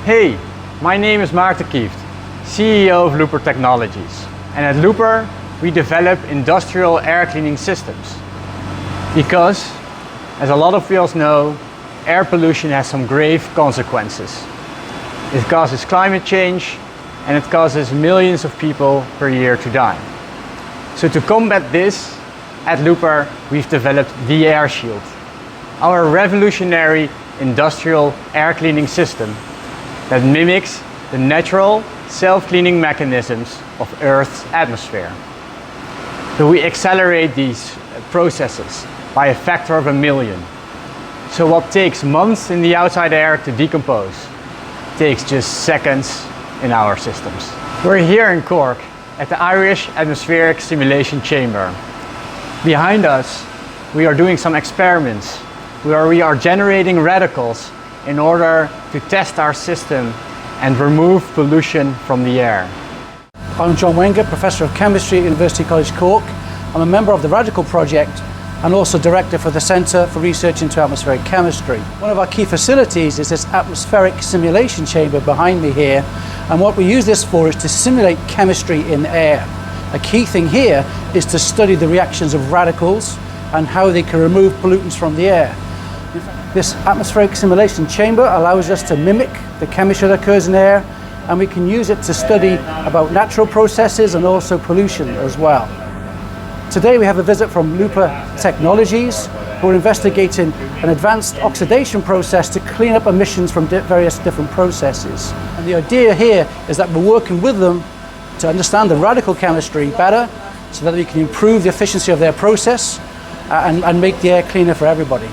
Hey, my name is Maarten Kieft, CEO of Luper Technologies. And at Luper, we develop industrial air cleaning systems. Because, as a lot of you know, air pollution has some grave consequences. It causes climate change and it causes millions of people per year to die. So to combat this, at Luper, we've developed the Air Shield, our revolutionary industrial air cleaning system that mimics the natural self-cleaning mechanisms of Earth's atmosphere. So we accelerate these processes by a factor of 1,000,000. So what takes months in the outside air to decompose takes just seconds in our systems. We're here in Cork at the Irish Atmospheric Simulation Chamber. Behind us, we are doing some experiments where we are generating radicals in order to test our system and remove pollution from the air. I'm John Wenger, Professor of Chemistry at University College Cork. I'm a member of the Radical Project and also Director for the Centre for Research into Atmospheric Chemistry. One of our key facilities is this atmospheric simulation chamber behind me here, and what we use this for is to simulate chemistry in air. A key thing here is to study the reactions of radicals and how they can remove pollutants from the air. This atmospheric simulation chamber allows us to mimic the chemistry that occurs in air, and we can use it to study about natural processes and also pollution as well. Today we have a visit from Luper Technologies, who are investigating an advanced oxidation process to clean up emissions from various different processes. And the idea here is that we're working with them to understand the radical chemistry better so that we can improve the efficiency of their process and make the air cleaner for everybody.